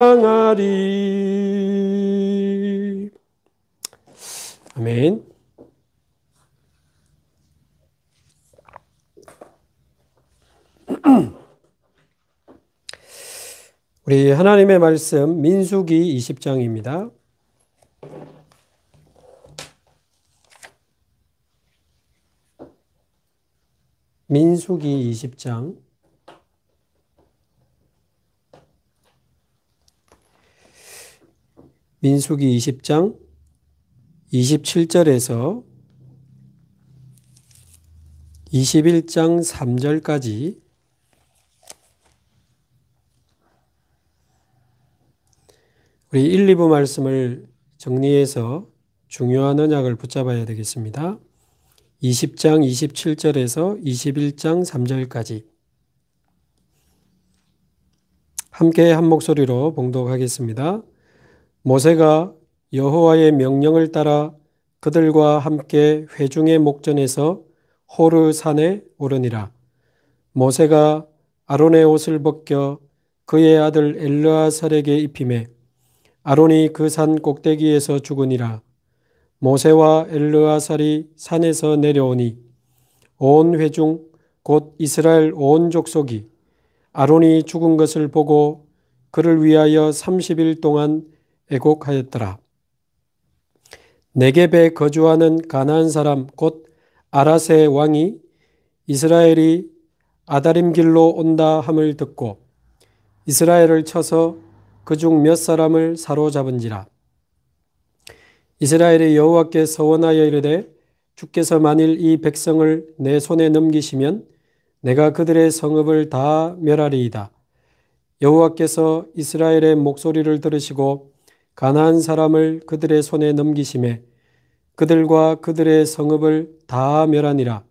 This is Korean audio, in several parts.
하리. 아멘. 우리 하나님의 말씀 민수기 20장입니다. 민수기 20장. 민수기 20장 27절에서 21장 3절까지 우리 1, 2부 말씀을 정리해서 중요한 언약을 붙잡아야 되겠습니다. 20장 27절에서 21장 3절까지 함께 한 목소리로 봉독하겠습니다. 모세가 여호와의 명령을 따라 그들과 함께 회중의 목전에서 호르 산에 오르니라. 모세가 아론의 옷을 벗겨 그의 아들 엘르아살에게 입히매 아론이 그 산 꼭대기에서 죽으니라. 모세와 엘르아살이 산에서 내려오니 온 회중 곧 이스라엘 온 족속이 아론이 죽은 것을 보고 그를 위하여 30일 동안 애곡하였더라. 네겝에 거주하는 가나안 사람 곧 아라세 왕이 이스라엘이 아다림 길로 온다 함을 듣고 이스라엘을 쳐서 그중 몇 사람을 사로잡은지라. 이스라엘이 여호와께 서원하여 이르되 주께서 만일 이 백성을 내 손에 넘기시면 내가 그들의 성읍을 다 멸하리이다. 여호와께서 이스라엘의 목소리를 들으시고 가나안 사람을 그들의 손에 넘기심에 그들과 그들의 성읍을 다 멸하니라.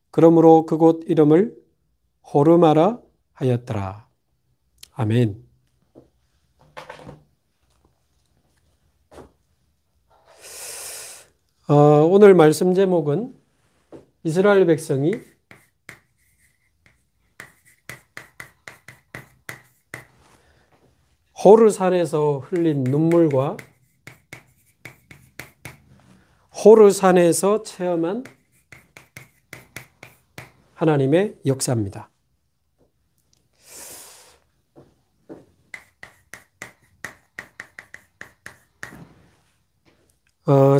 그러므로 그곳 이름을 호르마라 하였더라. 아멘. 오늘 말씀 제목은 이스라엘 백성이 호르산에서 흘린 눈물과 호르산에서 체험한 하나님의 역사입니다.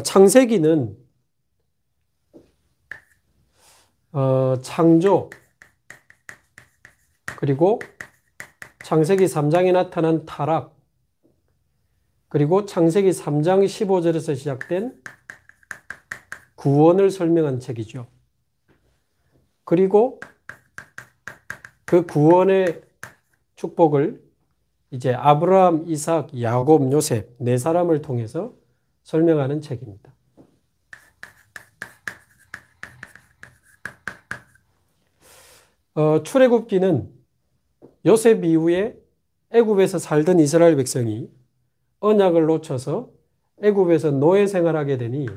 창세기는 창조 그리고 창세기 3장에 나타난 타락 그리고 창세기 3장 15절에서 시작된 구원을 설명한 책이죠. 그리고 그 구원의 축복을 이제 아브라함, 이삭, 야곱, 요셉 네 사람을 통해서 설명하는 책입니다. 출애굽기는 요셉 이후에 애굽에서 살던 이스라엘 백성이 언약을 놓쳐서 애굽에서 노예 생활하게 되니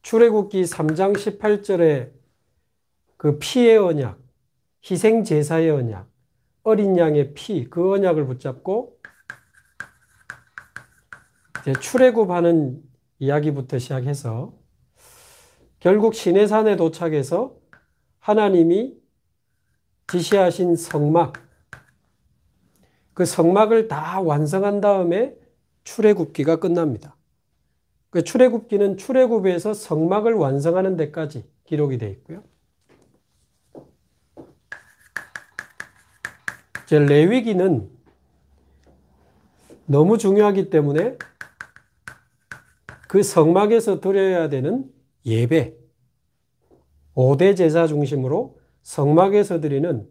출애굽기 3장 18절에 그 피의 언약, 희생 제사의 언약, 어린 양의 피, 그 언약을 붙잡고 이제 출애굽하는 이야기부터 시작해서 결국 시내산에 도착해서 하나님이 지시하신 성막, 그 성막을 다 완성한 다음에 출애굽기가 끝납니다. 그 출애굽기는 출애굽에서 성막을 완성하는 데까지 기록이 되어 있고요. 이제 레위기는 너무 중요하기 때문에 그 성막에서 드려야 되는 예배, 5대 제사 중심으로 성막에서 드리는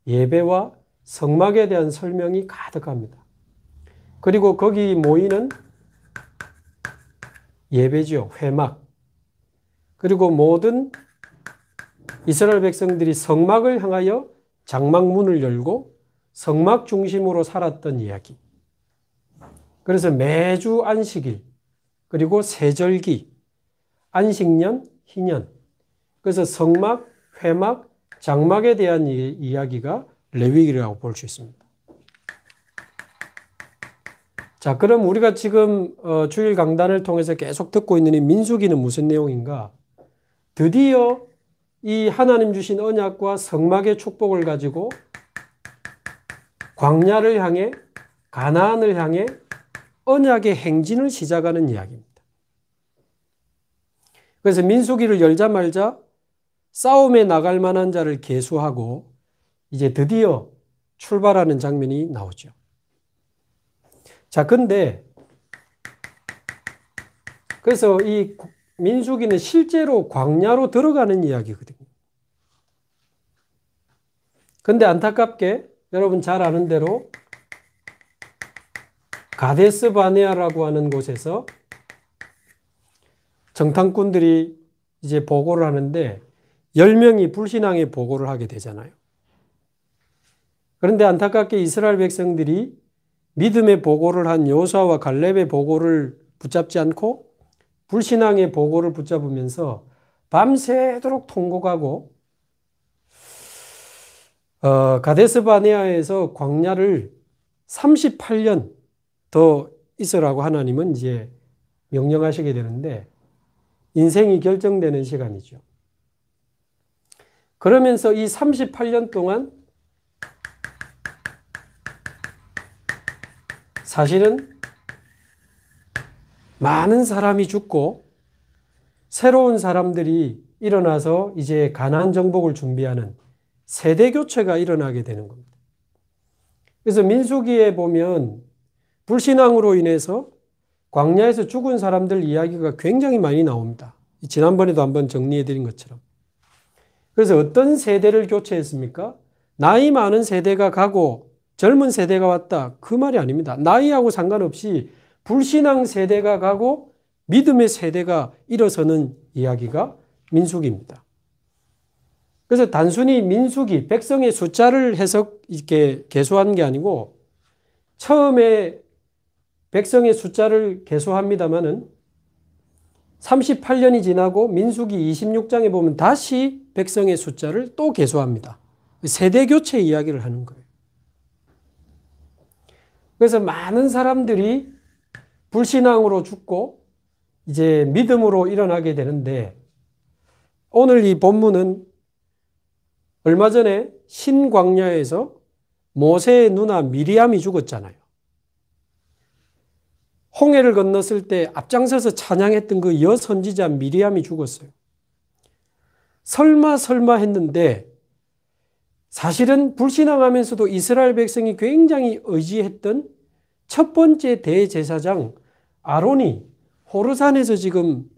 예배와 성막에 대한 설명이 가득합니다. 그리고 거기 모이는 예배죠. 회막. 그리고 모든 이스라엘 백성들이 성막을 향하여 장막문을 열고 성막 중심으로 살았던 이야기. 그래서 매주 안식일, 그리고 세절기, 안식년, 희년. 그래서 성막, 회막, 장막에 대한 이야기가 레위기라고 볼 수 있습니다. 자, 그럼 우리가 지금 주일 강단을 통해서 계속 듣고 있는 이 민수기는 무슨 내용인가? 드디어 이 하나님 주신 언약과 성막의 축복을 가지고 광야를 향해, 가나안을 향해 언약의 행진을 시작하는 이야기입니다. 그래서 민수기를 열자마자 싸움에 나갈 만한 자를 계수하고 이제 드디어 출발하는 장면이 나오죠. 자, 근데 그래서 이 민수기는 실제로 광야로 들어가는 이야기거든요. 근데 안타깝게 여러분 잘 아는 대로 가데스 바네아라고 하는 곳에서 정탐꾼들이 이제 보고를 하는데 10명이 불신앙의 보고를 하게 되잖아요. 그런데 안타깝게 이스라엘 백성들이 믿음의 보고를 한 여호수아와 갈렙의 보고를 붙잡지 않고 불신앙의 보고를 붙잡으면서 밤새도록 통곡하고 가데스 바네아에서 광야를 38년 더 있으라고 하나님은 이제 명령하시게 되는데 인생이 결정되는 시간이죠. 그러면서 이 38년 동안 사실은 많은 사람이 죽고 새로운 사람들이 일어나서 이제 가나안 정복을 준비하는 세대 교체가 일어나게 되는 겁니다. 그래서 민수기에 보면 불신앙으로 인해서 광야에서 죽은 사람들 이야기가 굉장히 많이 나옵니다. 지난번에도 한번 정리해 드린 것처럼. 그래서 어떤 세대를 교체했습니까? 나이 많은 세대가 가고 젊은 세대가 왔다. 그 말이 아닙니다. 나이하고 상관없이 불신앙 세대가 가고 믿음의 세대가 일어서는 이야기가 민수기입니다. 그래서 단순히 민수기, 백성의 숫자를 이렇게 계수한 게 아니고 처음에 백성의 숫자를 계수합니다마는 38년이 지나고 민수기 26장에 보면 다시 백성의 숫자를 또 계수합니다. 세대 교체 이야기를 하는 거예요. 그래서 많은 사람들이 불신앙으로 죽고 이제 믿음으로 일어나게 되는데 오늘 이 본문은 얼마 전에 신광야에서 모세의 누나 미리암이 죽었잖아요. 홍해를 건넜을 때 앞장서서 찬양했던 그 여선지자 미리암이 죽었어요. 설마 했는데 사실은 불신앙하면서도 이스라엘 백성이 굉장히 의지했던 첫 번째 대제사장 아론이 호르산에서 지금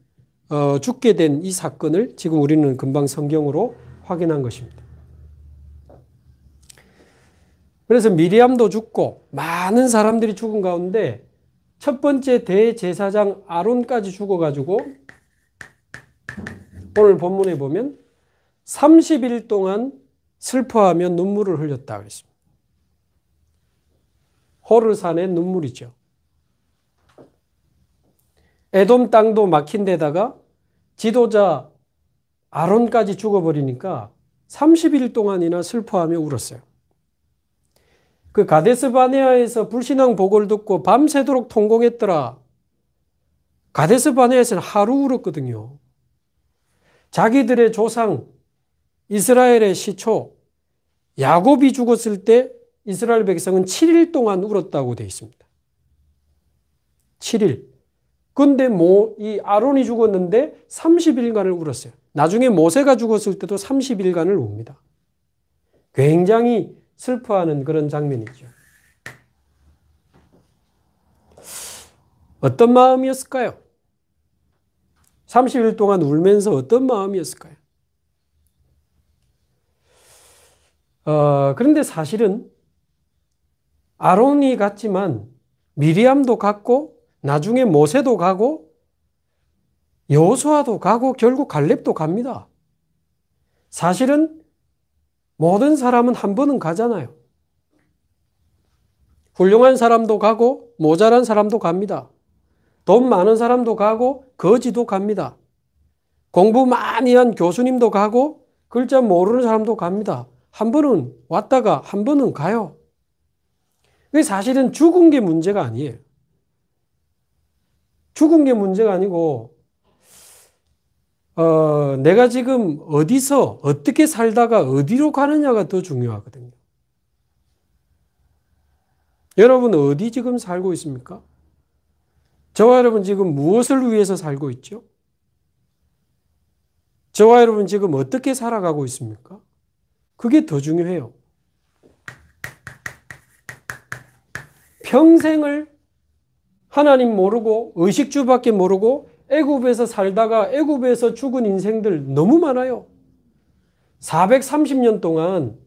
죽게 된 이 사건을 지금 우리는 금방 성경으로 확인한 것입니다. 그래서 미리암도 죽고 많은 사람들이 죽은 가운데 첫 번째 대제사장 아론까지 죽어가지고 오늘 본문에 보면 30일 동안 슬퍼하며 눈물을 흘렸다 그랬습니다. 호르산의 눈물이죠. 에돔 땅도 막힌 데다가 지도자 아론까지 죽어버리니까 30일 동안이나 슬퍼하며 울었어요. 그 가데스 바네아에서 불신앙 보고를 듣고 밤새도록 통곡했더라. 가데스 바네아에서는 하루 울었거든요. 자기들의 조상 이스라엘의 시초 야곱이 죽었을 때 이스라엘 백성은 7일 동안 울었다고 되어 있습니다. 7일. 근데 이 아론이 죽었는데 30일간을 울었어요. 나중에 모세가 죽었을 때도 30일간을 웁니다. 굉장히 슬퍼하는 그런 장면이죠. 어떤 마음이었을까요? 30일 동안 울면서 어떤 마음이었을까요? 그런데 사실은 아론이 갔지만 미리암도 갔고 나중에 모세도 가고 여호수아도 가고 결국 갈렙도 갑니다. 사실은 모든 사람은 한 번은 가잖아요. 훌륭한 사람도 가고 모자란 사람도 갑니다. 돈 많은 사람도 가고 거지도 갑니다. 공부 많이 한 교수님도 가고 글자 모르는 사람도 갑니다. 한 번은 왔다가 한 번은 가요. 사실은 죽은 게 문제가 아니에요. 죽은 게 문제가 아니고 내가 지금 어디서 어떻게 살다가 어디로 가느냐가 더 중요하거든요. 여러분 어디 지금 살고 있습니까? 저와 여러분 지금 무엇을 위해서 살고 있죠? 저와 여러분 지금 어떻게 살아가고 있습니까? 그게 더 중요해요. 평생을 하나님 모르고 의식주밖에 모르고 애굽에서 살다가 애굽에서 죽은 인생들 너무 많아요. 430년 동안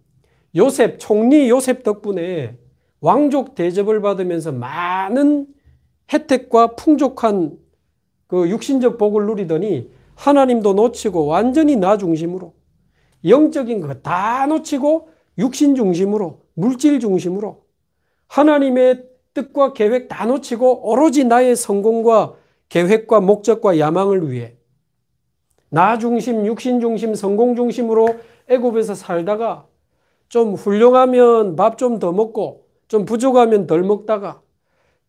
총리 요셉 덕분에 왕족 대접을 받으면서 많은 혜택과 풍족한 그 육신적 복을 누리더니 하나님도 놓치고 완전히 나 중심으로 영적인 거 다 놓치고 육신 중심으로 물질 중심으로 하나님의 뜻과 계획 다 놓치고 오로지 나의 성공과 계획과 목적과 야망을 위해 나 중심, 육신 중심, 성공 중심으로 애굽에서 살다가 좀 훌륭하면 밥 좀 더 먹고 좀 부족하면 덜 먹다가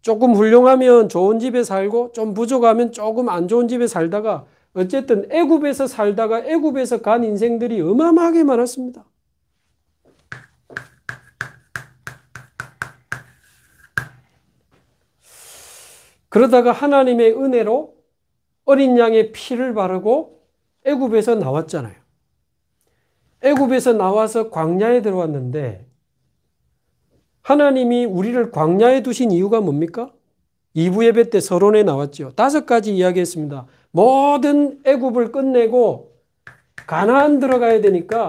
조금 훌륭하면 좋은 집에 살고 좀 부족하면 조금 안 좋은 집에 살다가 어쨌든 애굽에서 살다가 애굽에서 간 인생들이 어마어마하게 많았습니다. 그러다가 하나님의 은혜로 어린 양의 피를 바르고 애굽에서 나왔잖아요. 애굽에서 나와서 광야에 들어왔는데 하나님이 우리를 광야에 두신 이유가 뭡니까? 2부 예배 때 서론에 나왔죠. 5가지 이야기했습니다. 모든 애굽을 끝내고 가나안 들어가야 되니까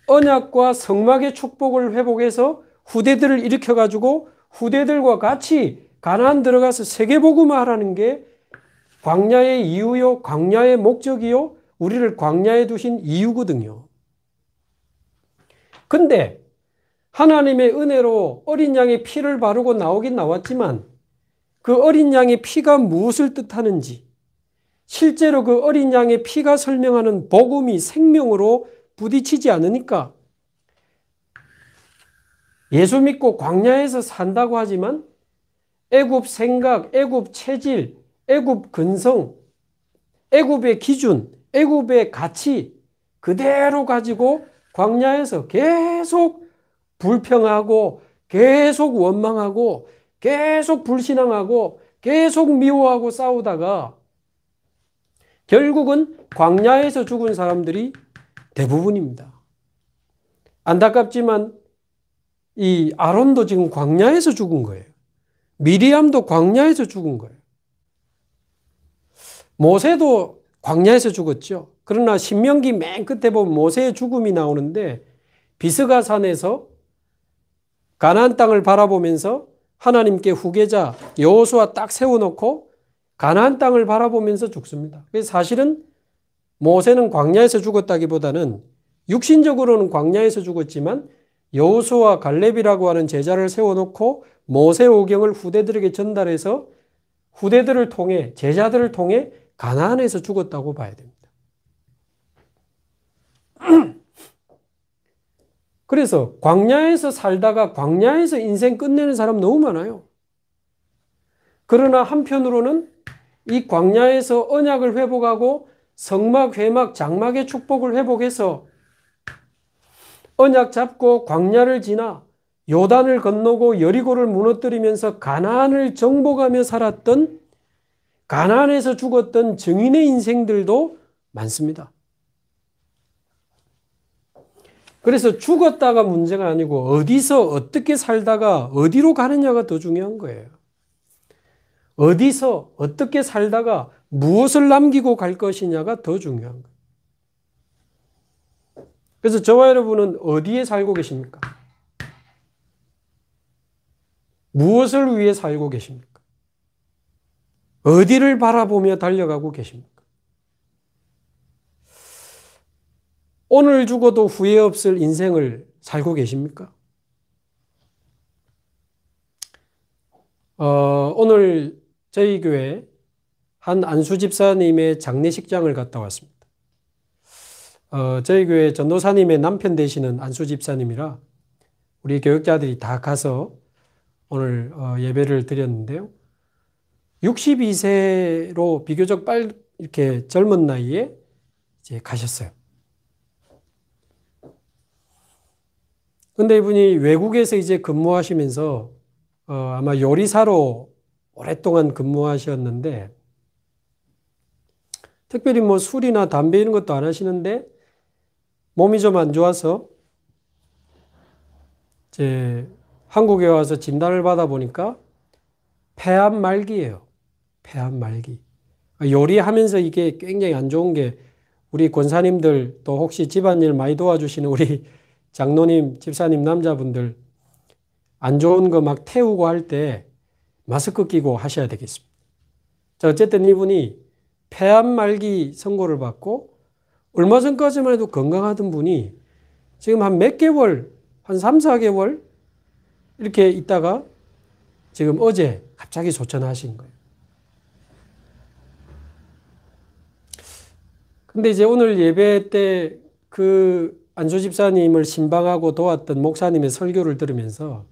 언약과 성막의 축복을 회복해서 후대들을 일으켜가지고 후대들과 같이 가나안 들어가서 세계복음화하라는 게 광야의 이유요, 광야의 목적이요, 우리를 광야에 두신 이유거든요. 근데 하나님의 은혜로 어린 양의 피를 바르고 나오긴 나왔지만 그 어린 양의 피가 무엇을 뜻하는지 실제로 그 어린 양의 피가 설명하는 복음이 생명으로 부딪히지 않으니까 예수 믿고 광야에서 산다고 하지만 애굽 생각, 애굽 체질, 애굽 근성, 애굽의 기준, 애굽의 가치 그대로 가지고 광야에서 계속 불평하고 계속 원망하고 계속 불신앙하고 계속 미워하고 싸우다가 결국은 광야에서 죽은 사람들이 대부분입니다. 안타깝지만 이 아론도 지금 광야에서 죽은 거예요. 미리암도 광야에서 죽은 거예요. 모세도 광야에서 죽었죠. 그러나 신명기 맨 끝에 보면 모세의 죽음이 나오는데 비스가산에서 가나안 땅을 바라보면서 하나님께 후계자 여호수아 딱 세워놓고 가나안 땅을 바라보면서 죽습니다. 그래서 사실은 모세는 광야에서 죽었다기보다는 육신적으로는 광야에서 죽었지만 여호수아 갈렙이라고 하는 제자를 세워놓고 모세 오경을 후대들에게 전달해서 후대들을 통해 제자들을 통해 가나안에서 죽었다고 봐야 됩니다. 그래서 광야에서 살다가 광야에서 인생 끝내는 사람 너무 많아요. 그러나 한편으로는 이 광야에서 언약을 회복하고 성막, 회막, 장막의 축복을 회복해서 언약 잡고 광야를 지나 요단을 건너고 여리고를 무너뜨리면서 가나안을 정복하며 살았던 가나안에서 죽었던 증인의 인생들도 많습니다. 그래서 죽었다가 문제가 아니고 어디서 어떻게 살다가 어디로 가느냐가 더 중요한 거예요. 어디서 어떻게 살다가 무엇을 남기고 갈 것이냐가 더 중요한 거예요. 그래서 저와 여러분은 어디에 살고 계십니까? 무엇을 위해 살고 계십니까? 어디를 바라보며 달려가고 계십니까? 오늘 죽어도 후회 없을 인생을 살고 계십니까? 오늘 저희 교회 한 안수 집사님의 장례식장을 갔다 왔습니다. 저희 교회 전도사님의 남편 되시는 안수 집사님이라 우리 교육자들이 다 가서 오늘 예배를 드렸는데요. 62세로 비교적 이렇게 젊은 나이에 이제 가셨어요. 근데 이분이 외국에서 이제 근무하시면서 아마 요리사로 오랫동안 근무하셨는데 특별히 뭐 술이나 담배 이런 것도 안 하시는데 몸이 좀 안 좋아서 이제 한국에 와서 진단을 받아 보니까 폐암 말기예요. 폐암 말기. 요리하면서 이게 굉장히 안 좋은 게 우리 권사님들 또 혹시 집안일 많이 도와주시는 우리 장로님, 집사님 남자분들 안 좋은 거 막 태우고 할 때 마스크 끼고 하셔야 되겠습니다. 자, 어쨌든 이분이 폐암 말기 선고를 받고 얼마 전까지만 해도 건강하던 분이 지금 한 몇 개월, 한 3, 4개월 이렇게 있다가 지금 어제 갑자기 소천하신 거예요. 근데 이제 오늘 예배 때 그 안조 집사님을 신방하고 도왔던 목사님의 설교를 들으면서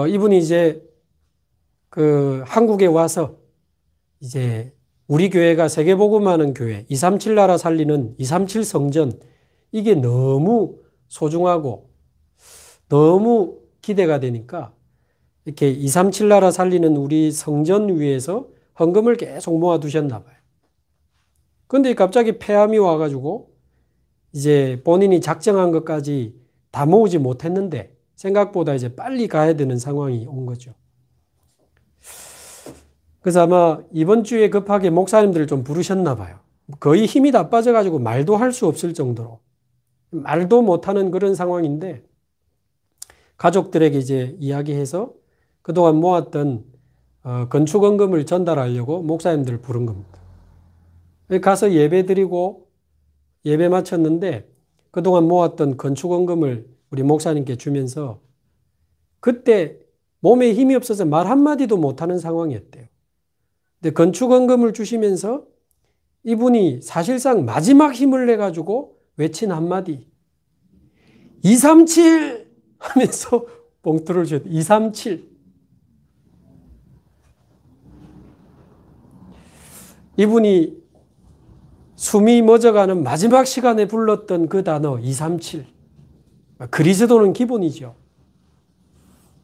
이분이 이제 그 한국에 와서 이제 우리 교회가 세계복음하는 교회 237 나라 살리는 237 성전 이게 너무 소중하고 너무 기대가 되니까 이렇게 237 나라 살리는 우리 성전 위에서 헌금을 계속 모아두셨나 봐요. 근데 갑자기 폐암이 와가지고 이제 본인이 작정한 것까지 다 모으지 못했는데 생각보다 이제 빨리 가야 되는 상황이 온 거죠. 그래서 아마 이번 주에 급하게 목사님들을 좀 부르셨나 봐요. 거의 힘이 다 빠져가지고 말도 할 수 없을 정도로 말도 못하는 그런 상황인데 가족들에게 이제 이야기해서 그동안 모았던 건축원금을 전달하려고 목사님들을 부른 겁니다. 가서 예배 드리고 예배 마쳤는데 그동안 모았던 건축원금을 우리 목사님께 주면서 그때 몸에 힘이 없어서 말 한마디도 못하는 상황이었대요. 근데 건축원금을 주시면서 이분이 사실상 마지막 힘을 내가지고 외친 한마디 237 하면서 봉투를 주셨대요. 237. 이분이 숨이 멎어가는 마지막 시간에 불렀던 그 단어 237. 그리스도는 기본이죠.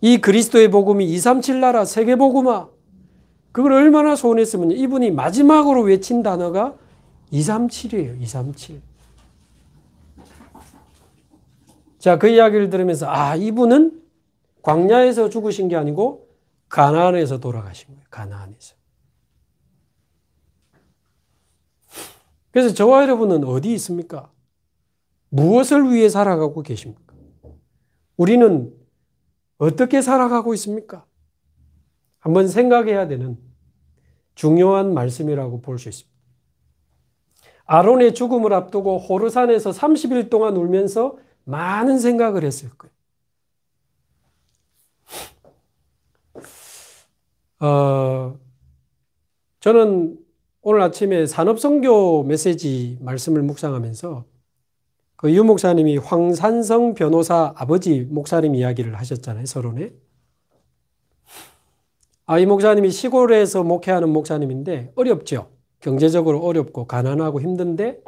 이 그리스도의 복음이 237 나라 세계복음화. 그걸 얼마나 소원했으면 이분이 마지막으로 외친 단어가 237이에요. 237. 자, 그 이야기를 들으면서 이분은 광야에서 죽으신 게 아니고 가나안에서 돌아가신 거예요. 가나안에서. 그래서 저와 여러분은 어디 있습니까? 무엇을 위해 살아가고 계십니까? 우리는 어떻게 살아가고 있습니까? 한번 생각해야 되는 중요한 말씀이라고 볼 수 있습니다. 아론의 죽음을 앞두고 호르산에서 30일 동안 울면서 많은 생각을 했을 거예요. 저는 오늘 아침에 산업선교 메시지 말씀을 묵상하면서 그 유 목사님이 황산성 변호사 아버지 목사님 이야기를 하셨잖아요. 서론에. 이 목사님이 시골에서 목회하는 목사님인데 어렵죠. 경제적으로 어렵고 가난하고 힘든데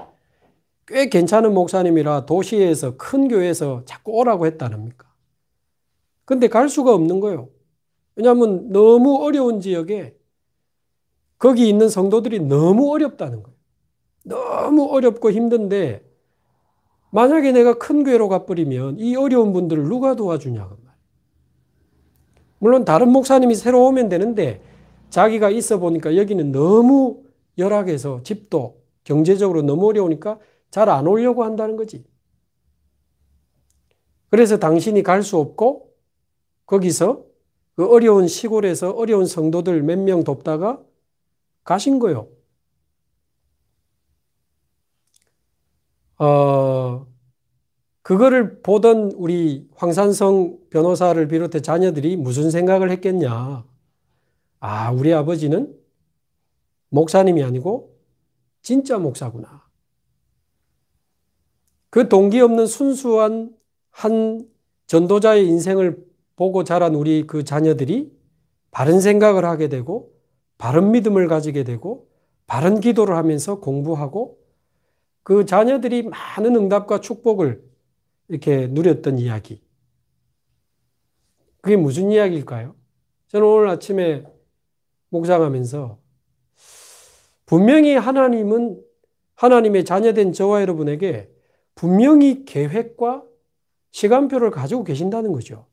꽤 괜찮은 목사님이라 도시에서 큰 교회에서 자꾸 오라고 했다랍니까? 근데 갈 수가 없는 거예요. 왜냐하면 너무 어려운 지역에 거기 있는 성도들이 너무 어렵다는 거예요. 너무 어렵고 힘든데 만약에 내가 큰 교회로 가버리면 이 어려운 분들을 누가 도와주냐고 말이에요. 물론 다른 목사님이 새로 오면 되는데 자기가 있어 보니까 여기는 너무 열악해서 집도 경제적으로 너무 어려우니까 잘 안 오려고 한다는 거지. 그래서 당신이 갈 수 없고 거기서 그 어려운 시골에서 어려운 성도들 몇 명 돕다가 가신 거예요. 그거를 보던 우리 황산성 변호사를 비롯해 자녀들이 무슨 생각을 했겠냐. 우리 아버지는 목사님이 아니고 진짜 목사구나. 그 동기 없는 순수한 한 전도자의 인생을 보고 자란 우리 그 자녀들이 바른 생각을 하게 되고 바른 믿음을 가지게 되고 바른 기도를 하면서 공부하고 그 자녀들이 많은 응답과 축복을 이렇게 누렸던 이야기. 그게 무슨 이야기일까요? 저는 오늘 아침에 묵상하면서 분명히 하나님은 하나님의 자녀된 저와 여러분에게 분명히 계획과 시간표를 가지고 계신다는 거죠.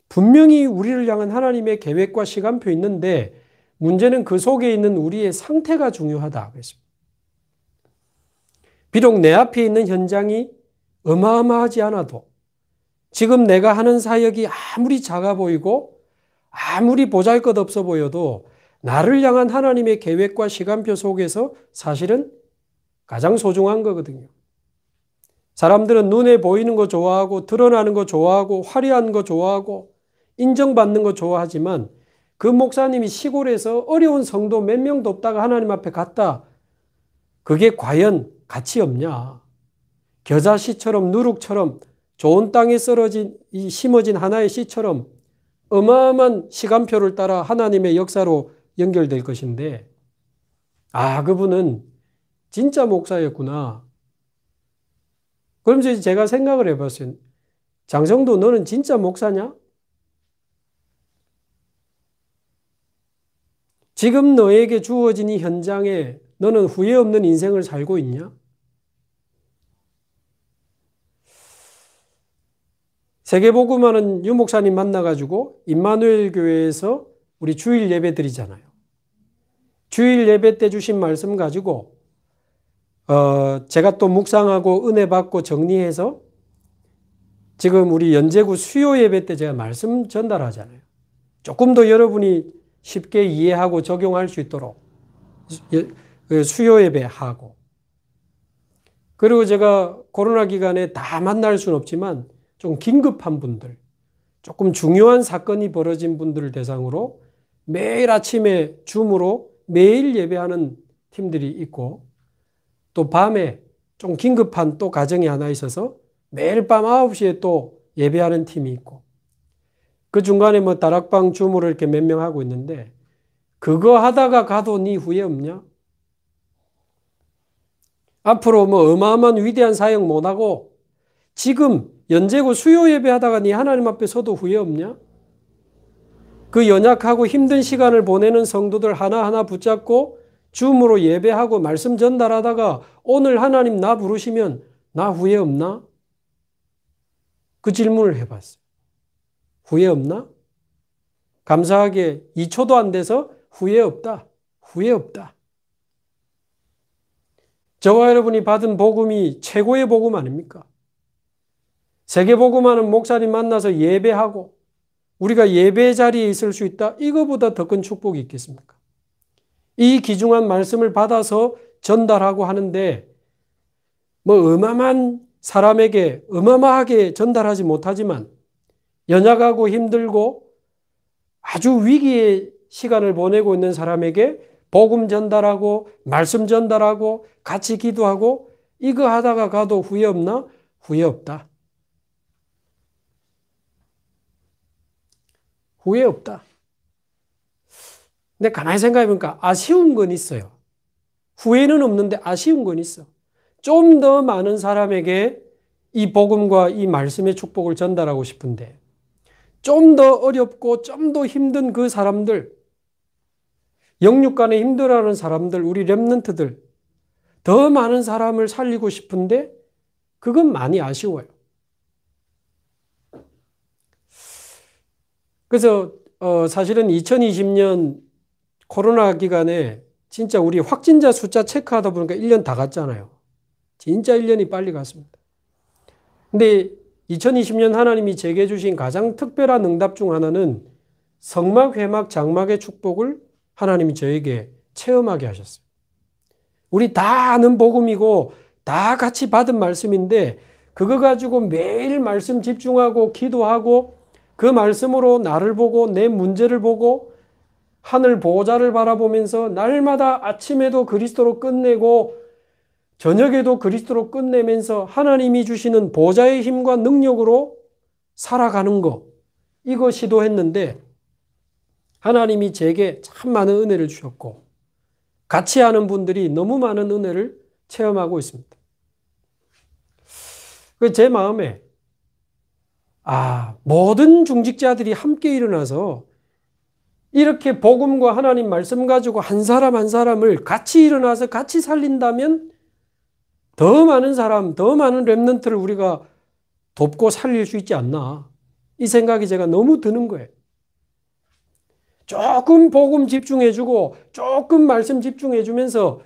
분명히 우리를 향한 하나님의 계획과 시간표 있는데 문제는 그 속에 있는 우리의 상태가 중요하다. 그랬습니다. 비록 내 앞에 있는 현장이 어마어마하지 않아도 지금 내가 하는 사역이 아무리 작아 보이고 아무리 보잘것없어 보여도 나를 향한 하나님의 계획과 시간표 속에서 사실은 가장 소중한 거거든요. 사람들은 눈에 보이는 거 좋아하고 드러나는 거 좋아하고 화려한 거 좋아하고 인정받는 거 좋아하지만 그 목사님이 시골에서 어려운 성도 몇 명도 없다가 하나님 앞에 갔다. 그게 과연 가치 없냐? 겨자씨처럼 누룩처럼 좋은 땅에 심어진 하나의 씨처럼 어마어마한 시간표를 따라 하나님의 역사로 연결될 것인데 그분은 진짜 목사였구나. 그러면서 제가 생각을 해봤어요. 장성도 너는 진짜 목사냐? 지금 너에게 주어진 이 현장에 너는 후회 없는 인생을 살고 있냐? 세계복음하는 유 목사님 만나가지고 임마누엘 교회에서 우리 주일 예배 드리잖아요. 주일 예배 때 주신 말씀 가지고 제가 또 묵상하고 은혜 받고 정리해서 지금 우리 연제구 수요 예배 때 제가 말씀 전달하잖아요. 조금 더 여러분이 쉽게 이해하고 적용할 수 있도록 수요 예배하고 그리고 제가 코로나 기간에 다 만날 수는 없지만 좀 긴급한 분들, 조금 중요한 사건이 벌어진 분들을 대상으로 매일 아침에 줌으로 매일 예배하는 팀들이 있고 또 밤에 좀 긴급한 또 가정이 하나 있어서 매일 밤 9시에 또 예배하는 팀이 있고 그 중간에 뭐 다락방 줌으로 이렇게 몇 명 하고 있는데 그거 하다가 가도 네 후회 없냐? 앞으로 뭐 어마어마한 위대한 사역 못하고 지금 연제구 수요 예배 하다가 네 하나님 앞에 서도 후회 없냐? 그 연약하고 힘든 시간을 보내는 성도들 하나하나 붙잡고 줌으로 예배하고 말씀 전달하다가 오늘 하나님 나 부르시면 나 후회 없나? 그 질문을 해봤어요. 후회 없나? 감사하게 2초도 안 돼서 후회 없다. 후회 없다. 저와 여러분이 받은 복음이 최고의 복음 아닙니까? 세계복음하는 목사님 만나서 예배하고 우리가 예배 자리에 있을 수 있다. 이거보다 더 큰 축복이 있겠습니까? 이 귀중한 말씀을 받아서 전달하고 하는데 뭐 어마어마한 사람에게 어마어마하게 전달하지 못하지만 연약하고 힘들고 아주 위기의 시간을 보내고 있는 사람에게 복음 전달하고 말씀 전달하고 같이 기도하고 이거 하다가 가도 후회 없나? 후회 없다. 후회 없다. 근데 가만히 생각해보니까 아쉬운 건 있어요. 후회는 없는데 아쉬운 건 있어. 좀 더 많은 사람에게 이 복음과 이 말씀의 축복을 전달하고 싶은데 좀 더 어렵고 좀 더 힘든 그 사람들, 영육간에 힘들어하는 사람들, 우리 렘넌트들 더 많은 사람을 살리고 싶은데 그건 많이 아쉬워요. 그래서 사실은 2020년 코로나 기간에 진짜 우리 확진자 숫자 체크하다 보니까 1년 다 갔잖아요. 진짜 1년이 빨리 갔습니다. 근데 2020년 하나님이 제게 주신 가장 특별한 응답 중 하나는 성막, 회막, 장막의 축복을 하나님이 저에게 체험하게 하셨어요. 우리 다 아는 복음이고 다 같이 받은 말씀인데 그거 가지고 매일 말씀 집중하고 기도하고 그 말씀으로 나를 보고 내 문제를 보고 하늘 보호자를 바라보면서 날마다 아침에도 그리스도로 끝내고 저녁에도 그리스도로 끝내면서 하나님이 주시는 보좌의 힘과 능력으로 살아가는 거 이거 시도했는데 하나님이 제게 참 많은 은혜를 주셨고 같이 하는 분들이 너무 많은 은혜를 체험하고 있습니다. 제 마음에 모든 중직자들이 함께 일어나서 이렇게 복음과 하나님 말씀 가지고 한 사람 한 사람을 같이 일어나서 같이 살린다면 더 많은 사람, 더 많은 렘넌트를 우리가 돕고 살릴 수 있지 않나. 이 생각이 제가 너무 드는 거예요. 조금 복음 집중해주고 조금 말씀 집중해주면서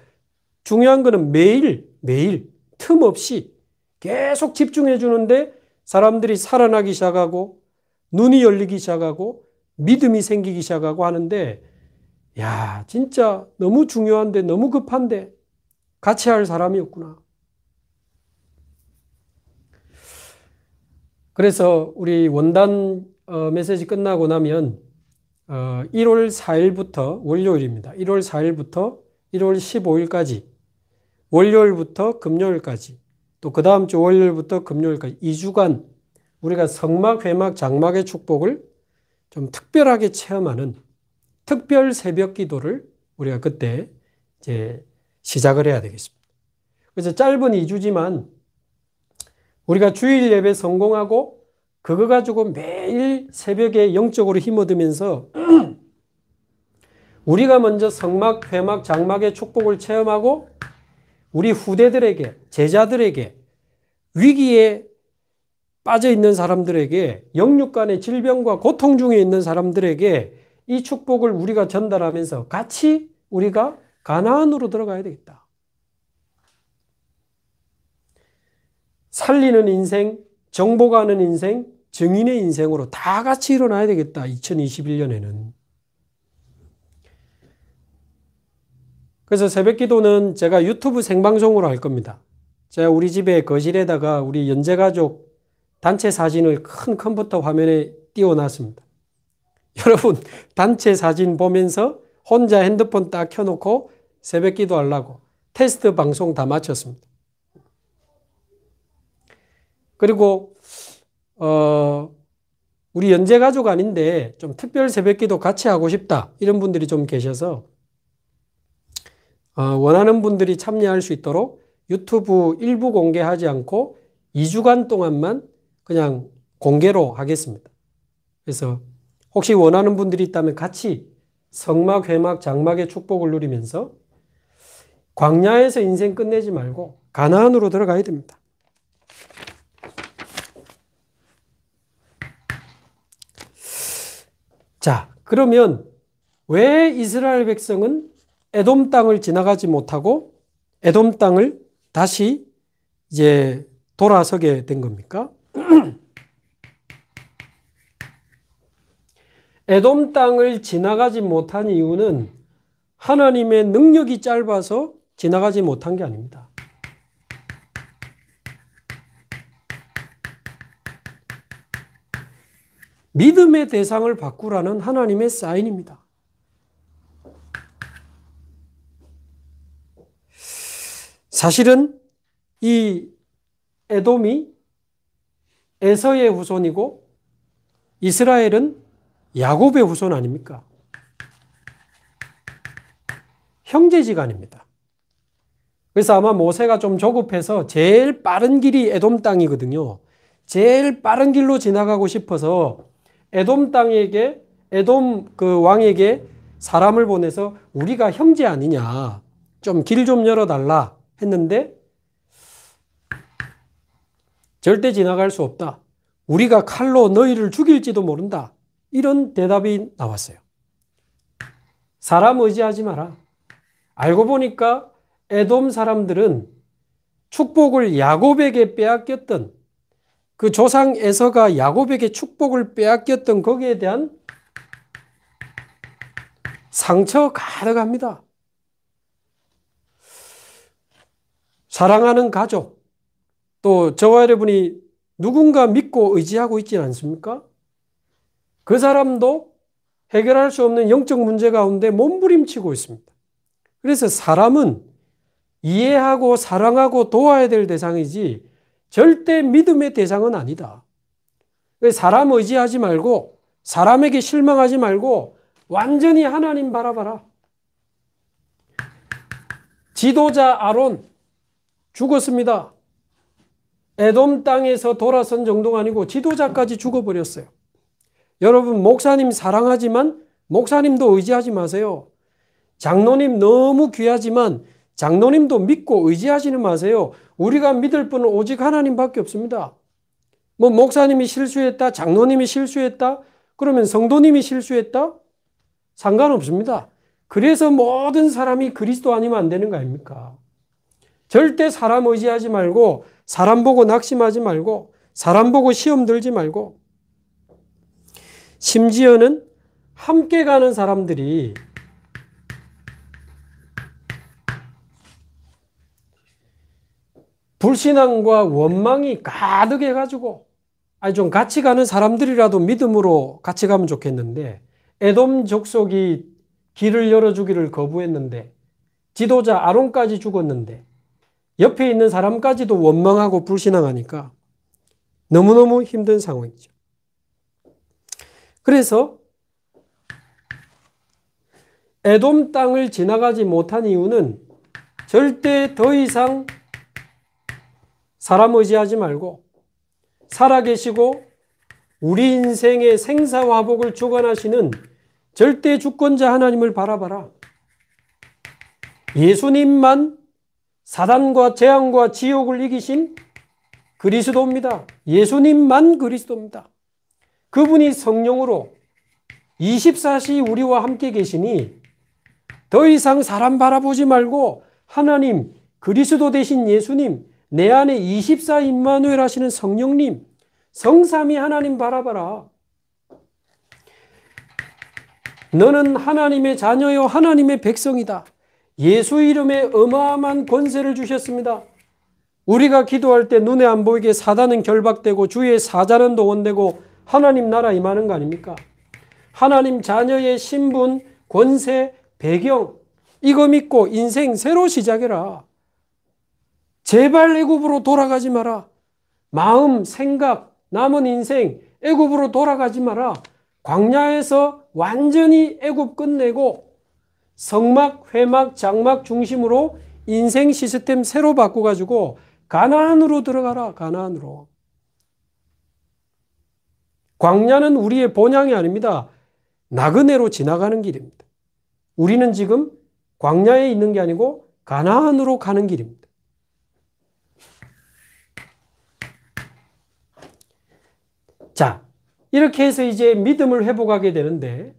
중요한 거는 매일 틈 없이 계속 집중해주는데 사람들이 살아나기 시작하고 눈이 열리기 시작하고 믿음이 생기기 시작하고 하는데 진짜 너무 중요한데 너무 급한데 같이 할 사람이 없구나. 그래서 우리 원단 메시지 끝나고 나면 1월 4일부터 월요일입니다. 1월 4일부터 1월 15일까지 월요일부터 금요일까지 또 그 다음 주 월요일부터 금요일까지 2주간 우리가 성막, 회막, 장막의 축복을 좀 특별하게 체험하는 특별 새벽 기도를 우리가 그때 이제 시작을 해야 되겠습니다. 그래서 짧은 2주지만 우리가 주일 예배 성공하고 그거 가지고 매일 새벽에 영적으로 힘 얻으면서 우리가 먼저 성막, 회막, 장막의 축복을 체험하고 우리 후대들에게, 제자들에게, 위기에 빠져 있는 사람들에게, 영육 간의 질병과 고통 중에 있는 사람들에게 이 축복을 우리가 전달하면서 같이 우리가 가나안으로 들어가야 되겠다. 살리는 인생, 정복하는 인생, 증인의 인생으로 다 같이 일어나야 되겠다. 2021년에는. 그래서 새벽 기도는 제가 유튜브 생방송으로 할 겁니다. 제가 우리 집에 거실에다가 우리 연재가족 단체 사진을 큰 컴퓨터 화면에 띄워놨습니다. 여러분 단체 사진 보면서 혼자 핸드폰 딱 켜놓고 새벽 기도 하려고 테스트 방송 다 마쳤습니다. 그리고 우리 연재가족 아닌데 좀 특별 새벽 기도 같이 하고 싶다 이런 분들이 좀 계셔서 원하는 분들이 참여할 수 있도록 유튜브 일부 공개하지 않고 2주간 동안만 그냥 공개로 하겠습니다. 그래서 혹시 원하는 분들이 있다면 같이 성막, 회막, 장막의 축복을 누리면서 광야에서 인생 끝내지 말고 가나안으로 들어가야 됩니다. 자, 그러면 왜 이스라엘 백성은 에돔 땅을 지나가지 못하고 에돔 땅을 다시 이제 돌아서게 된 겁니까? 에돔 땅을 지나가지 못한 이유는 하나님의 능력이 짧아서 지나가지 못한 게 아닙니다. 믿음의 대상을 바꾸라는 하나님의 사인입니다. 사실은 이 에돔이 에서의 후손이고 이스라엘은 야곱의 후손 아닙니까? 형제지간입니다. 그래서 아마 모세가 좀 조급해서 제일 빠른 길이 에돔 땅이거든요. 제일 빠른 길로 지나가고 싶어서 에돔 땅에게, 에돔 그 왕에게 사람을 보내서 우리가 형제 아니냐, 좀 길 좀 열어달라 했는데 절대 지나갈 수 없다. 우리가 칼로 너희를 죽일지도 모른다. 이런 대답이 나왔어요. 사람 의지하지 마라. 알고 보니까 에돔 사람들은 축복을 야곱에게 빼앗겼던 그 조상 에서가 야곱에게 축복을 빼앗겼던 거기에 대한 상처 가득합니다. 사랑하는 가족, 또 저와 여러분이 누군가 믿고 의지하고 있지 않습니까? 그 사람도 해결할 수 없는 영적 문제 가운데 몸부림치고 있습니다. 그래서 사람은 이해하고 사랑하고 도와야 될 대상이지 절대 믿음의 대상은 아니다. 사람 의지하지 말고 사람에게 실망하지 말고 완전히 하나님 바라봐라. 지도자 아론 죽었습니다. 에돔 땅에서 돌아선 정도가 아니고 지도자까지 죽어버렸어요. 여러분, 목사님 사랑하지만 목사님도 의지하지 마세요. 장로님 너무 귀하지만 장로님도 믿고 의지하지는 마세요. 우리가 믿을 분은 오직 하나님밖에 없습니다. 뭐 목사님이 실수했다, 장로님이 실수했다, 그러면 성도님이 실수했다? 상관없습니다. 그래서 모든 사람이 그리스도 아니면 안 되는 거 아닙니까? 절대 사람 의지하지 말고, 사람 보고 낙심하지 말고, 사람 보고 시험 들지 말고, 심지어는 함께 가는 사람들이 불신앙과 원망이 가득해가지고, 좀 같이 가는 사람들이라도 믿음으로 같이 가면 좋겠는데, 에돔 족속이 길을 열어주기를 거부했는데, 지도자 아론까지 죽었는데, 옆에 있는 사람까지도 원망하고 불신앙하니까 너무너무 힘든 상황이죠. 그래서 에돔 땅을 지나가지 못한 이유는 절대 더 이상 사람 의지하지 말고 살아계시고 우리 인생의 생사화복을 주관하시는 절대 주권자 하나님을 바라봐라. 예수님만 사단과 재앙과 지옥을 이기신 그리스도입니다. 예수님만 그리스도입니다. 그분이 성령으로 24시 우리와 함께 계시니 더 이상 사람 바라보지 말고 하나님, 그리스도 되신 예수님, 내 안에 24 임마누엘 하시는 성령님, 성삼위 하나님 바라봐라. 너는 하나님의 자녀요 하나님의 백성이다. 예수 이름에 어마어마한 권세를 주셨습니다. 우리가 기도할 때 눈에 안 보이게 사단은 결박되고 주의 사자는 동원되고 하나님 나라 임하는 거 아닙니까? 하나님 자녀의 신분, 권세, 배경, 이거 믿고 인생 새로 시작해라. 제발 애굽으로 돌아가지 마라. 마음, 생각, 남은 인생 애굽으로 돌아가지 마라. 광야에서 완전히 애굽 끝내고 성막, 회막, 장막 중심으로 인생 시스템 새로 바꿔가지고 가나안으로 들어가라. 가나안으로. 광야는 우리의 본향이 아닙니다. 나그네로 지나가는 길입니다. 우리는 지금 광야에 있는 게 아니고 가나안으로 가는 길입니다. 자, 이렇게 해서 이제 믿음을 회복하게 되는데,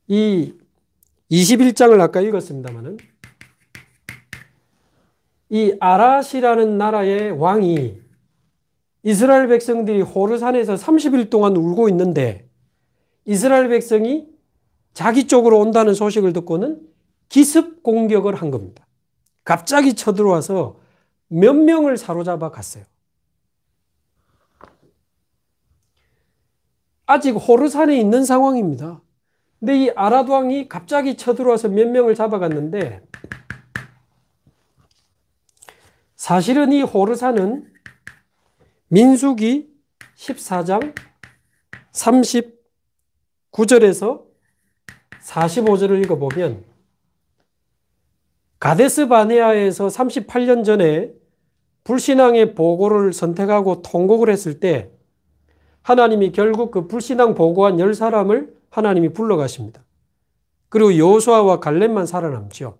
이 21장을 아까 읽었습니다만은, 이 아랏이라는 나라의 왕이 이스라엘 백성들이 호르산에서 30일 동안 울고 있는데, 이스라엘 백성이 자기 쪽으로 온다는 소식을 듣고는 기습 공격을 한 겁니다. 갑자기 쳐들어와서 몇 명을 사로잡아 갔어요. 아직 호르산에 있는 상황입니다. 근데 이 아랏 왕이 갑자기 쳐들어와서 몇 명을 잡아갔는데, 사실은 이 호르산은 민수기 14장 39절에서 45절을 읽어보면 가데스 바네아에서 38년 전에 불신앙의 보고를 선택하고 통곡을 했을 때 하나님이 결국 그 불신앙 보고한 10사람을 하나님이 불러가십니다. 그리고 여호수아와 갈렙만 살아남죠.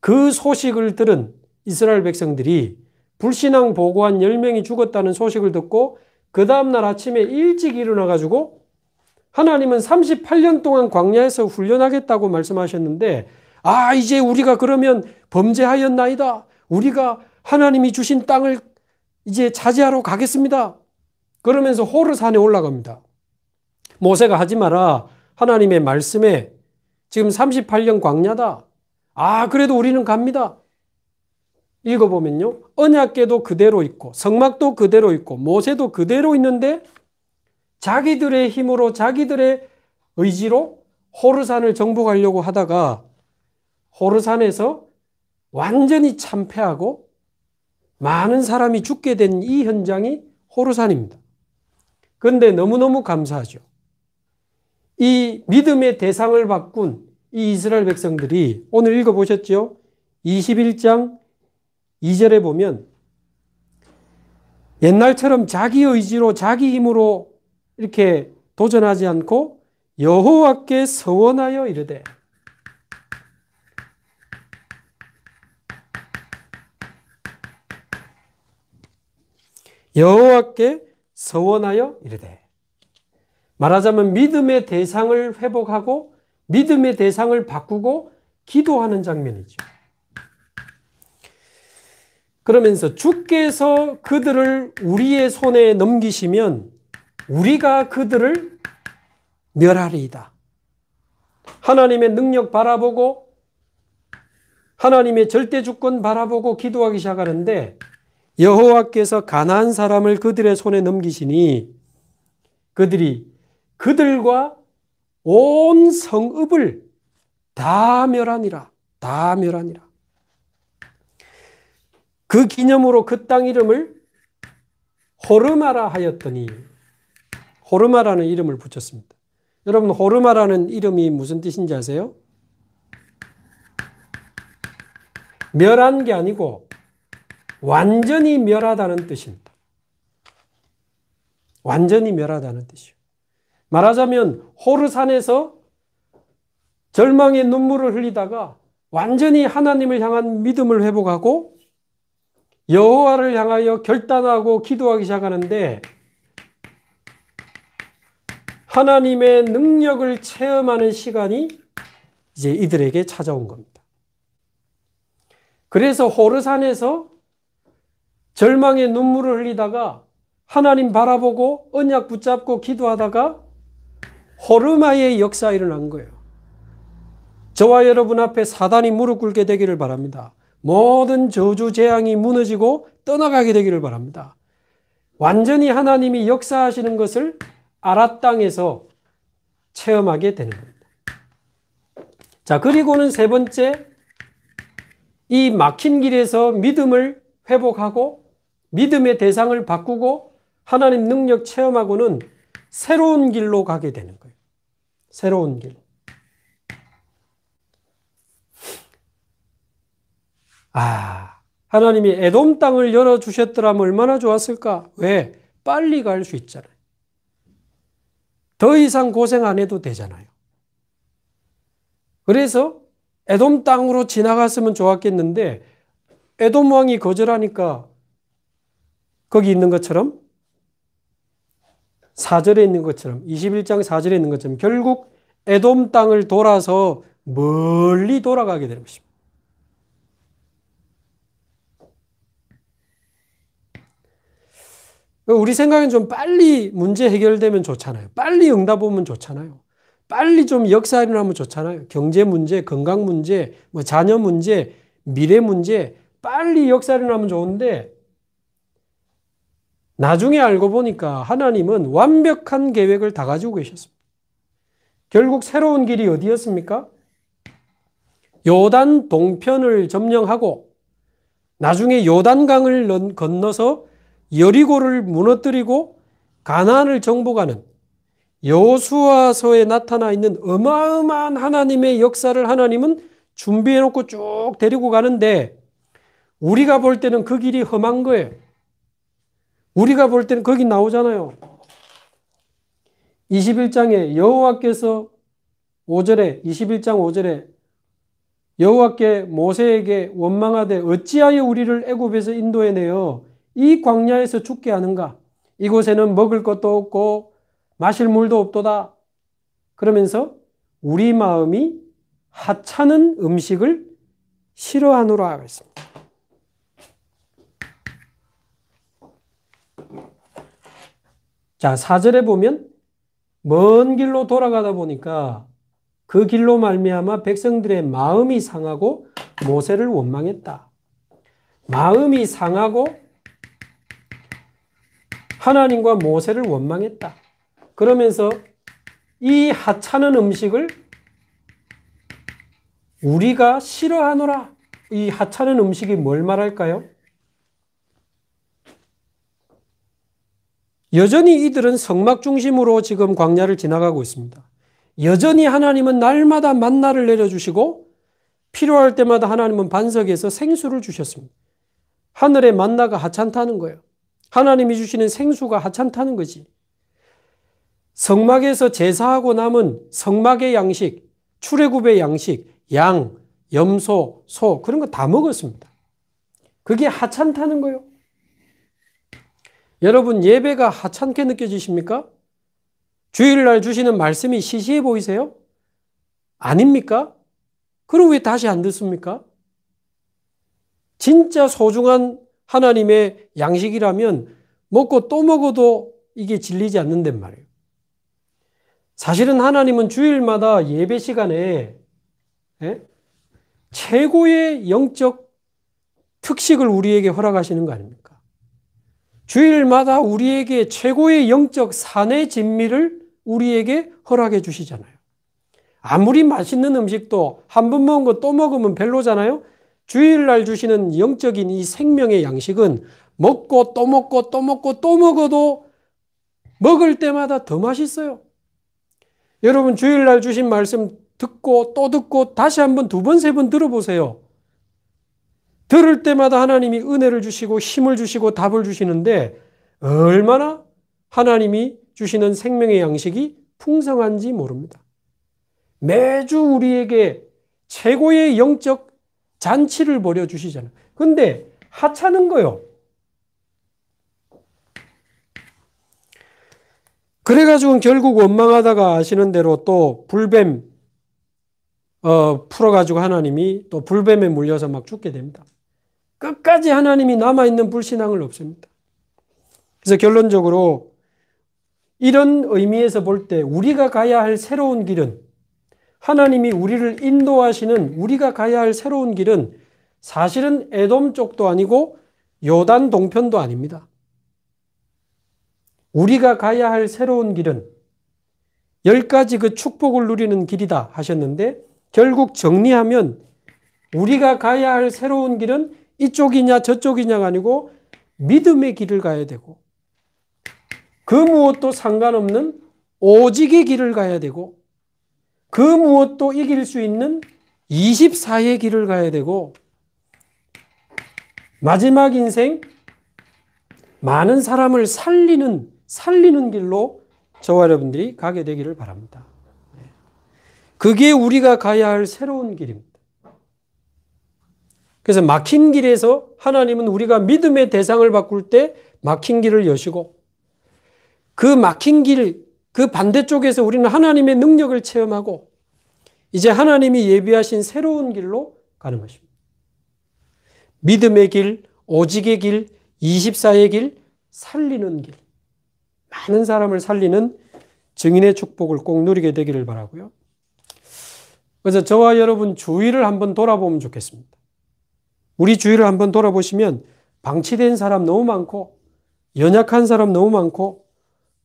그 소식을 들은 이스라엘 백성들이 불신앙 보고한 10명이 죽었다는 소식을 듣고 그 다음날 아침에 일찍 일어나가지고 하나님은 38년 동안 광야에서 훈련하겠다고 말씀하셨는데, 이제 우리가 그러면 범죄하였나이다. 우리가 하나님이 주신 땅을 이제 차지하러 가겠습니다. 그러면서 호르산에 올라갑니다. 모세가 하지 마라. 하나님의 말씀에 지금 38년 광야다. 그래도 우리는 갑니다. 읽어보면요. 언약궤도 그대로 있고 성막도 그대로 있고 모세도 그대로 있는데 자기들의 힘으로 자기들의 의지로 호르산을 정복하려고 하다가 호르산에서 완전히 참패하고 많은 사람이 죽게 된 이 현장이 호르산입니다. 그런데 너무너무 감사하죠. 이 믿음의 대상을 바꾼 이 이스라엘 백성들이 오늘 읽어보셨죠? 21장 2절에 보면 옛날처럼 자기 의지로 자기 힘으로 이렇게 도전하지 않고 여호와께 서원하여 이르되, 여호와께 서원하여 이르되, 말하자면 믿음의 대상을 회복하고 믿음의 대상을 바꾸고 기도하는 장면이죠. 그러면서 주께서 그들을 우리의 손에 넘기시면 우리가 그들을 멸하리이다. 하나님의 능력 바라보고 하나님의 절대 주권 바라보고 기도하기 시작하는데, 여호와께서 가나안 사람을 그들의 손에 넘기시니 그들이 그들과 온 성읍을 다 멸하니라. 다 멸하니라. 그 기념으로 그 땅 이름을 호르마라 하였더니, 호르마라는 이름을 붙였습니다. 여러분, 호르마라는 이름이 무슨 뜻인지 아세요? 멸한 게 아니고 완전히 멸하다는 뜻입니다. 완전히 멸하다는 뜻이요. 말하자면 호르산에서 절망의 눈물을 흘리다가 완전히 하나님을 향한 믿음을 회복하고 여호와를 향하여 결단하고 기도하기 시작하는데, 하나님의 능력을 체험하는 시간이 이제 이들에게 찾아온 겁니다. 그래서 호르산에서 절망의 눈물을 흘리다가 하나님 바라보고 언약 붙잡고 기도하다가 호르마의 역사가 일어난 거예요. 저와 여러분 앞에 사단이 무릎 꿇게 되기를 바랍니다. 모든 저주 재앙이 무너지고 떠나가게 되기를 바랍니다. 완전히 하나님이 역사하시는 것을 아랏 땅에서 체험하게 되는 겁니다. 자, 그리고는 세 번째, 이 막힌 길에서 믿음을 회복하고 믿음의 대상을 바꾸고 하나님 능력 체험하고는 새로운 길로 가게 되는 거예요. 새로운 길. 하나님이 에돔 땅을 열어주셨더라면 얼마나 좋았을까? 왜? 빨리 갈 수 있잖아요. 더 이상 고생 안 해도 되잖아요. 그래서 에돔 땅으로 지나갔으면 좋았겠는데 에돔 왕이 거절하니까 거기 있는 것처럼 4절에 있는 것처럼 21장 4절에 있는 것처럼 결국 에돔 땅을 돌아서 멀리 돌아가게 되는 것입니다. 우리 생각엔 좀 빨리 문제 해결되면 좋잖아요. 빨리 응답 오면 좋잖아요. 빨리 좀 역사 일어나면 좋잖아요. 경제 문제, 건강 문제, 자녀 문제, 미래 문제, 빨리 역사 일어나면 좋은데 나중에 알고 보니까 하나님은 완벽한 계획을 다 가지고 계셨습니다. 결국 새로운 길이 어디였습니까? 요단 동편을 점령하고 나중에 요단강을 건너서 여리고를 무너뜨리고 가나안을 정복하는 여호수아서에 나타나 있는 어마어마한 하나님의 역사를 하나님은 준비해놓고 쭉 데리고 가는데 우리가 볼 때는 그 길이 험한 거예요. 우리가 볼 때는 거기 나오잖아요. 21장에 여호와께서 5절에 21장 5절에 여호와께 모세에게 원망하되 어찌하여 우리를 애굽에서 인도해내어 이 광야에서 죽게 하는가? 이곳에는 먹을 것도 없고 마실 물도 없도다. 그러면서 우리 마음이 하찮은 음식을 싫어하노라 했습니다. 자, 4절에 보면 먼 길로 돌아가다 보니까 그 길로 말미암아 백성들의 마음이 상하고 모세를 원망했다. 마음이 상하고 하나님과 모세를 원망했다. 그러면서 이 하찮은 음식을 우리가 싫어하노라. 이 하찮은 음식이 뭘 말할까요? 여전히 이들은 성막 중심으로 지금 광야를 지나가고 있습니다. 여전히 하나님은 날마다 만나를 내려주시고 필요할 때마다 하나님은 반석에서 생수를 주셨습니다. 하늘의 만나가 하찮다는 거예요. 하나님이 주시는 생수가 하찮다는 거지. 성막에서 제사하고 남은 성막의 양식, 출애굽의 양식, 양, 염소, 소 그런 거 다 먹었습니다. 그게 하찮다는 거예요. 여러분 예배가 하찮게 느껴지십니까? 주일날 주시는 말씀이 시시해 보이세요? 아닙니까? 그럼 왜 다시 안 듣습니까? 진짜 소중한 하나님의 양식이라면 먹고 또 먹어도 이게 질리지 않는단 말이에요. 사실은 하나님은 주일마다 예배 시간에 최고의 영적 특식을 우리에게 허락하시는 거 아닙니까? 주일마다 우리에게 최고의 영적 산의 진미를 우리에게 허락해 주시잖아요. 아무리 맛있는 음식도 한 번 먹은 거 또 먹으면 별로잖아요. 주일날 주시는 영적인 이 생명의 양식은 먹고 또 먹고 또 먹고 또 먹어도 먹을 때마다 더 맛있어요. 여러분 주일날 주신 말씀 듣고 또 듣고 다시 한번 두 번, 세 번 들어보세요. 들을 때마다 하나님이 은혜를 주시고 힘을 주시고 답을 주시는데 얼마나 하나님이 주시는 생명의 양식이 풍성한지 모릅니다. 매주 우리에게 최고의 영적 잔치를 벌여주시잖아요. 근데 하찮은 거요. 그래가지고 결국 원망하다가 아시는 대로 또 불뱀 풀어가지고 하나님이 또 불뱀에 물려서 막 죽게 됩니다. 끝까지 하나님이 남아있는 불신앙을 없습니다. 그래서 결론적으로 이런 의미에서 볼 때 우리가 가야 할 새로운 길은 하나님이 우리를 인도하시는 우리가 가야 할 새로운 길은 사실은 에돔 쪽도 아니고 요단 동편도 아닙니다. 우리가 가야 할 새로운 길은 10가지 그 축복을 누리는 길이다 하셨는데 결국 정리하면 우리가 가야 할 새로운 길은 이쪽이냐 저쪽이냐가 아니고 믿음의 길을 가야 되고 그 무엇도 상관없는 오직의 길을 가야 되고 그 무엇도 이길 수 있는 24의 길을 가야 되고 마지막 인생 많은 사람을 살리는 길로 저와 여러분들이 가게 되기를 바랍니다. 그게 우리가 가야 할 새로운 길입니다. 그래서 막힌 길에서 하나님은 우리가 믿음의 대상을 바꿀 때 막힌 길을 여시고 그 막힌 길, 그 반대쪽에서 우리는 하나님의 능력을 체험하고 이제 하나님이 예비하신 새로운 길로 가는 것입니다. 믿음의 길, 오직의 길, 24의 길, 살리는 길. 많은 사람을 살리는 증인의 축복을 꼭 누리게 되기를 바라고요. 그래서 저와 여러분 주위를 한번 돌아보면 좋겠습니다. 우리 주위를 한번 돌아보시면 방치된 사람 너무 많고 연약한 사람 너무 많고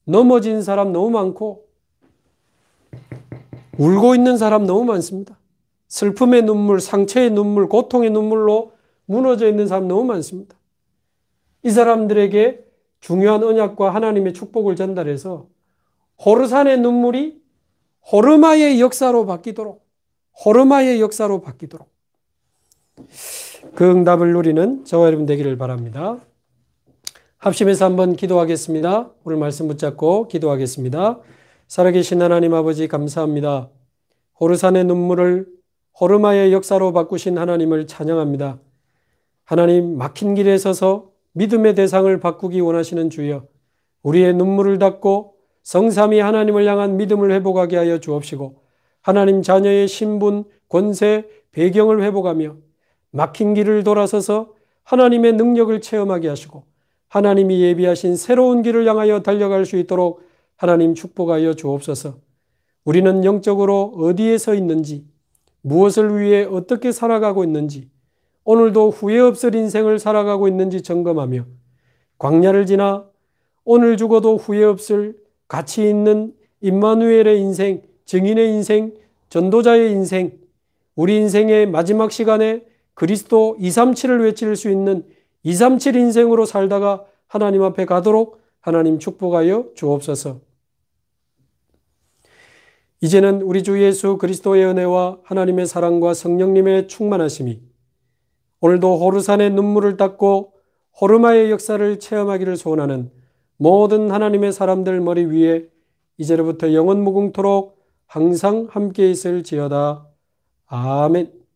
넘어진 사람 너무 많고 울고 있는 사람 너무 많습니다. 슬픔의 눈물, 상처의 눈물, 고통의 눈물로 무너져 있는 사람 너무 많습니다. 이 사람들에게 중요한 언약과 하나님의 축복을 전달해서 호르산의 눈물이 호르마의 역사로 바뀌도록 그 응답을 누리는 저와 여러분 되기를 바랍니다. 합심해서 한번 기도하겠습니다. 오늘 말씀 붙잡고 기도하겠습니다. 살아계신 하나님 아버지 감사합니다. 호르산의 눈물을 호르마의 역사로 바꾸신 하나님을 찬양합니다. 하나님 막힌 길에 서서 믿음의 대상을 바꾸기 원하시는 주여 우리의 눈물을 닦고 성삼위 하나님을 향한 믿음을 회복하게 하여 주옵시고 하나님 자녀의 신분, 권세, 배경을 회복하며 막힌 길을 돌아서서 하나님의 능력을 체험하게 하시고 하나님이 예비하신 새로운 길을 향하여 달려갈 수 있도록 하나님 축복하여 주옵소서. 우리는 영적으로 어디에 서 있는지 무엇을 위해 어떻게 살아가고 있는지 오늘도 후회 없을 인생을 살아가고 있는지 점검하며 광야를 지나 오늘 죽어도 후회 없을 가치 있는 임마누엘의 인생, 증인의 인생, 전도자의 인생, 우리 인생의 마지막 시간에 그리스도 237을 외칠 수 있는 237 인생으로 살다가 하나님 앞에 가도록 하나님 축복하여 주옵소서. 이제는 우리 주 예수 그리스도의 은혜와 하나님의 사랑과 성령님의 충만하심이 오늘도 호르산의 눈물을 닦고 호르마의 역사를 체험하기를 소원하는 모든 하나님의 사람들 머리 위에 이제로부터 영원 무궁토록 항상 함께 있을지어다. 아멘.